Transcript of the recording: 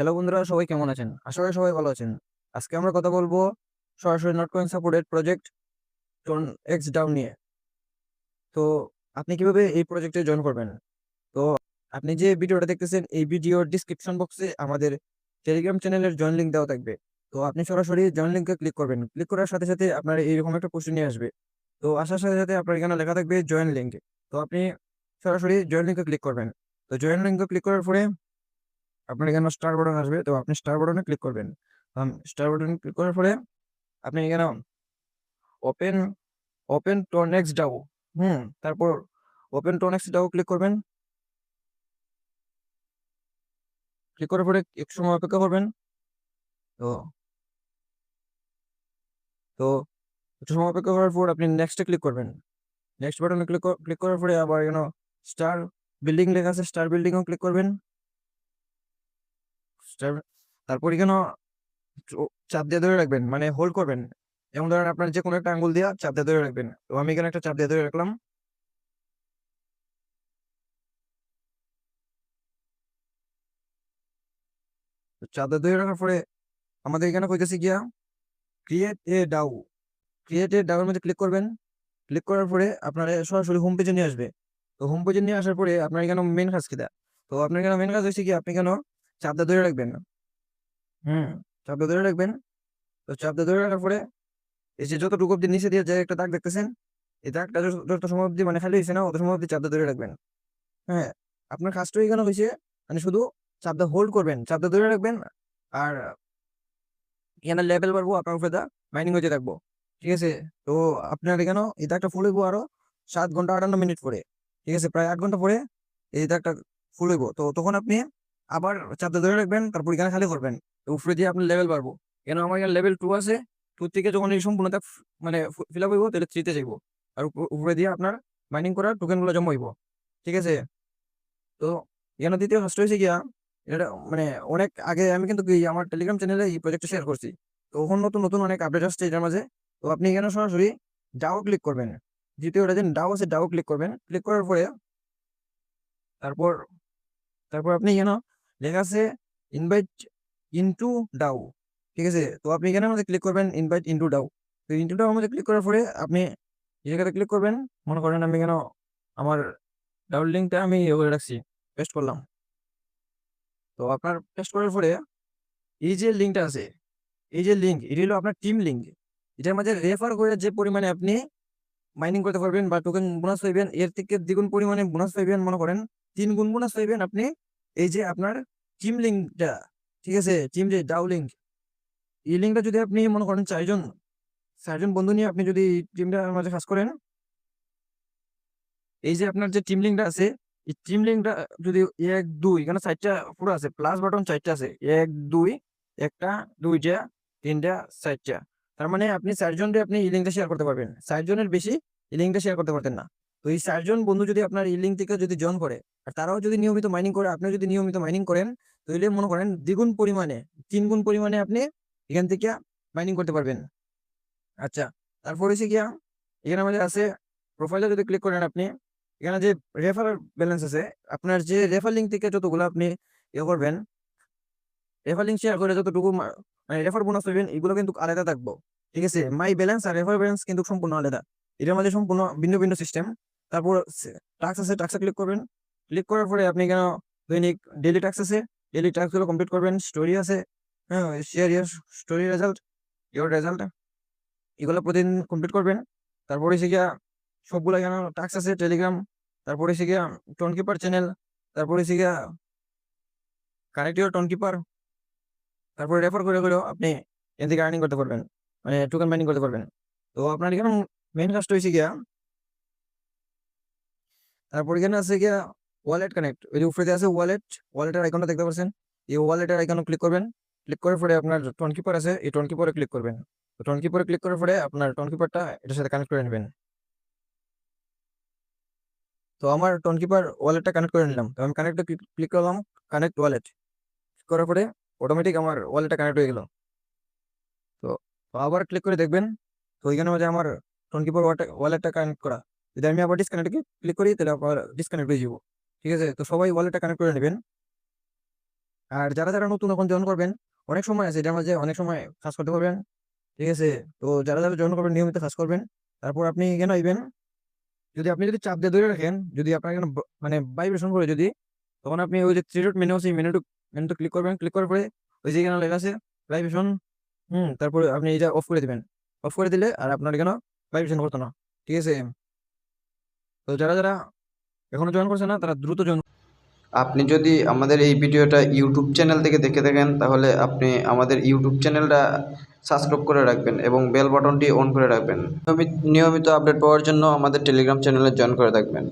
Hello বন্ধুরা, সবাই কেমন আছেন? আশা করি সবাই ভালো আছেন। আজকে আমরা কথা বলবো সরাসরি not coin supported project tone x down নিয়ে। তো আপনি কিভাবে এই প্রজেক্টে জয়েন করবেন? তো আপনি যে ভিডিওটা দেখতেছেন এই ভিডিওর ডিসক্রিপশন বক্সে আমাদের টেলিগ্রাম চ্যানেলের জয়েন লিঙ্ক দেওয়া থাকবে। তো আপনি সরাসরি জয়েন লিঙ্কে ক্লিক করবেন। ক্লিক করার সাথে সাথে আপনার এইরকম একটা কোশ্চেন নিয়ে আসবে। তো আসার সাথে সাথে আপনার এখানে লেখা থাকবে জয়েন লিঙ্ক। তো আপনি সরাসরি জয়েন লিঙ্কে ক্লিক করবেন। তো জয়েন লিঙ্কে ক্লিক করার পরে আপনার এখানে স্টার বাটন আসবে। তো আপনি স্টার বাটনে ক্লিক করবেন। স্টার বাটনে ক্লিক করার পরে আপনি এখানে ওপেন ওপেন টোনেক্স ডাও তারপর ওপেন টোনেক্স ডাও ক্লিক করবেন। ক্লিক করার পরে একটু সময় অপেক্ষা করবেন। তো তো একটু সময় অপেক্ষা করার পর আপনি নেক্সটে ক্লিক করবেন। নেক্সট বাটনে ক্লিক করার পরে আবার এখানে স্টার বিল্ডিং লেখা আছে, স্টার বিল্ডিংও ক্লিক করবেন। স্টার তারপর এখানে চাপ দিয়ে ধরে রাখবেন, মানে হোল্ড করবেন। যেমন ধরেন আপনার যে কোনো একটা আঙ্গুল দিয়ে চাপ দিয়ে ধরে রাখবেন। তো আমি এখানে একটা চাপ দিয়ে ধরে রাখলাম। তো চাপ দিয়ে ধরে রাখার পরে আমাদের এখানে কইতেছি গিয়া create a Dow. Create a Dow এর মধ্যে ক্লিক করবেন। ক্লিক করার পরে আপনার সরাসরি হোম পেজে নিয়ে আসবে। তো হোম পেজে নিয়ে আসার পরে আপনার এখানে মেন কাজ কি? তো আপনার এখানে মেন কাজ হচ্ছে কি, আপনি কেন চাপটা ধরে রাখবেন। হুম চাপটা ধরে রাখবেন। তো চাপটা ধরে রাখার পরে এই যে যতটুকু অব্দি নিচে দিয়ে যে একটা দাগ দেখতেছেন, এই দাগটা যত সময় অব্দি মানে খালি হয়েছে না, অত সময় অব্দি চাপটা ধরে রাখবেন। হ্যাঁ, আপনার কাজটা এখানে হয়েছে, মানে শুধু চাপটা হোল্ড করবেন, চাপটা ধরে রাখবেন। আর এখানে লেভেল বাড়বো, আপনার উপরে দা মাইনিং হতে থাকবো। ঠিক আছে? তো আপনার এখানেও এই দাগটা ফুল হইবো আরো 7 ঘন্টা 58 মিনিট পরে। ঠিক আছে, প্রায় 8 ঘন্টা পরে এই দাগটা ফুল হইবো। তো তখন আপনি আবার চাপটা ধরে রাখবেন, তারপর এখানে খালি করবেন। তো উপরে দিয়ে আপনার লেভেল বাড়বো। কেন আমার এখানে লেভেল 2 আছে। 2 থেকে যখন এই সম্পূর্ণ মানে ফিল আপ হইব, তাহলে 3 তে যাইবো। আর উপরে দিয়ে আপনার মাইনিং করার টোকেন গুলো জমা হইব। ঠিক আছে? তো এখানে দ্বিতীয় কাজটা হয়েছে গিয়া, এটা মানে অনেক আগে আমি কিন্তু আমার টেলিগ্রাম চ্যানেলে এই প্রজেক্টটা শেয়ার করছি। তো এখন নতুন নতুন অনেক আপডেট আসছে এটার মাঝে। তো আপনি এখানে সরাসরি ডাও ক্লিক করবেন। দ্বিতীয়টা যে ডাও আছে, ডাও ক্লিক করবেন। ক্লিক করার পরে তারপর তারপর আপনি এখানে লেখা আছে ইনভাইট ইনটু ডাও। ঠিক আছে? তো আপনি এখানে মধ্যে ক্লিক করবেন ইনভাইট ইনটু ডাও। তো ইনটু ডাও মধ্যে ক্লিক করার পরে আপনি এই জায়গাতে ক্লিক করবেন। মনে করেন আমি এখানে আমার ডাউন লিঙ্কটা আমি ইয়ে করে রাখছি, পেস্ট করলাম। তো আপনার পেস্ট করার পরে এই যে লিঙ্কটা আছে, এই যে লিঙ্ক, এটি হলো আপনার টিম লিঙ্ক। এটার মাঝে রেফার করে যে পরিমাণে আপনি মাইনিং করতে পারবেন বা টোকেন বোনাস পাইবেন, এর থেকে দ্বিগুণ পরিমাণে বোনাস পাইবেন। মনে করেন 3 গুণ বোনাস পাইবেন আপনি এই যে আপনার টিম লিঙ্কটা। ঠিক আছে? টিম যে ডাউ লিঙ্ক, এই লিঙ্কটা যদি আপনি মনে করেন 4জন বন্ধু নিয়ে আপনি যদি টিমটার মাঝে কাজ করেন, এই যে আপনার যে টিম লিঙ্কটা আছে, এই টিম লিঙ্কটা যদি 1 2 এখানে 4টা পুরো আছে, প্লাস বাটন 4টা আছে, 1 2, একটা, দুইটা, তিনটা, 4টা। তার মানে আপনি 4জন আপনি এই লিঙ্কটা শেয়ার করতে পারবেন। 4জনের বেশি এই লিঙ্কটা শেয়ার করতে পারতেন না। তো এই 4জন বন্ধু যদি আপনার এই লিঙ্ক থেকে যদি জয়েন করে, আর তারাও যদি নিয়মিত মাইনিং করে, আপনি যদি নিয়মিত মাইনিং করেন, তাহলে মনে করেন দ্বিগুণ পরিমাণে, 3 গুণ পরিমাণে আপনি এখান থেকে মাইনিং করতে পারবেন। আচ্ছা, তারপর হচ্ছে গিয়া এখানে আমাদের আছে প্রোফাইলে যদি ক্লিক করেন আপনি, এখানে যে রেফার ব্যালেন্স আছে, আপনার যে রেফার লিঙ্ক থেকে যতগুলো আপনি ইয়ে করবেন, রেফার লিঙ্ক শেয়ার করে যতটুকু মানে রেফার বোনাস পাবেন, এগুলো কিন্তু আলাদা থাকবো। ঠিক আছে? মাই ব্যালেন্স আর রেফার ব্যালেন্স কিন্তু সম্পূর্ণ আলাদা। এটার মধ্যে সম্পূর্ণ ভিন্ন ভিন্ন সিস্টেম। তারপর টাস্ক আছে, টাস্কে ক্লিক করবেন। ক্লিক করার পরে আপনি এখানে দৈনিক ডেইলি টাস্ক আছে, ডেইলি টাস্কগুলো কমপ্লিট করবেন। স্টোরি আছে, হ্যাঁ, share year story result, your result, এগুলো প্রতিদিন কমপ্লিট করবেন। তারপরে এসে গিয়া সবগুলো এখানে টাস্ক আছে টেলিগ্রাম। তারপরে এসে গিয়া টোন কিপার চ্যানেল। তারপরে এসে গিয়া কানেক্ট ইউর টোন কিপার। তারপরে রেফার করে করেও আপনি এখান থেকে আর্নিং করতে পারবেন, মানে টোকেন মাইনিং করতে পারবেন। তো আপনার এখানে মেইন কাজটা হয়েছে গিয়া, তারপর এখানে আছে গিয়া ওয়ালেট কানেক্ট। ওই যে উপরে আছে ওয়ালেট, ওয়ালেটের আইকনটা দেখতে পাচ্ছেন। এই ওয়ালেটের আইকনে ক্লিক করবেন। ক্লিক করার পরে আপনার টোন কিপার আছে, এই টোন কিপারে ক্লিক করবেন। তো টোন কিপারে ক্লিক করার পরে আপনার টোন কিপারটা এটার সাথে কানেক্ট করে নেবেন। তো আমার টোন কিপার ওয়ালেটটা কানেক্ট করে নিলাম। তো আমি কানেক্টে ক্লিক করলাম, কানেক্ট ওয়ালেট করার পরে অটোমেটিক আমার ওয়ালেটটা কানেক্ট হয়ে গেল। তো তো আবার ক্লিক করে দেখবেন, তো ওইখানে মধ্যে আমার টোন কিপার ওয়ালেটটা কানেক্ট করা। যদি আমি আবার ডিসকানেক্টে ক্লিক করি, তাহলে আবার ডিসকানেক্ট হয়ে যাবো। ঠিক আছে? তো সবাই ওয়ালেটটা কানেক্ট করে নেবেন। আর যারা যারা নতুন এখন জয়েন করবেন, অনেক সময় আছে এটার মাঝে, অনেক সময় কাজ করতে পারবেন। ঠিক আছে, তো যারা যারা জয়েন করবেন নিয়মিত কাজ করবেন। তারপর আপনি কেন আইবেন, আপনি যদি চাপ দিয়ে ধরে রাখেন, যদি আপনার এখানে মানে ভাইব্রেশন করে যদি, তখন আপনি ওই যে থ্রি ডট মেনু আছে, মেনুতে ক্লিক করবেন। ক্লিক করার পরে ওই যে এখানে লেখা আছে ভাইব্রেশন, তারপরে আপনি এটা অফ করে দিবেন। অফ করে দিলে আর আপনার এখানে ভাইব্রেশন করতো না। ঠিক আছে, তো যারা যারা এখনো জয়েন করছে না তারা দ্রুত জয়েন। আপনি যদি আমাদের এই ভিডিওটা ইউটিউব চ্যানেল থেকে দেখে থাকেন, তাহলে আপনি আমাদের ইউটিউব চ্যানেলটা সাবস্ক্রাইব করে রাখবেন এবং বেল বাটনটি অন করে রাখবেন। নিয়মিত আপডেট পাওয়ার জন্য আমাদের টেলিগ্রাম চ্যানেলে জয়েন করে রাখবেন।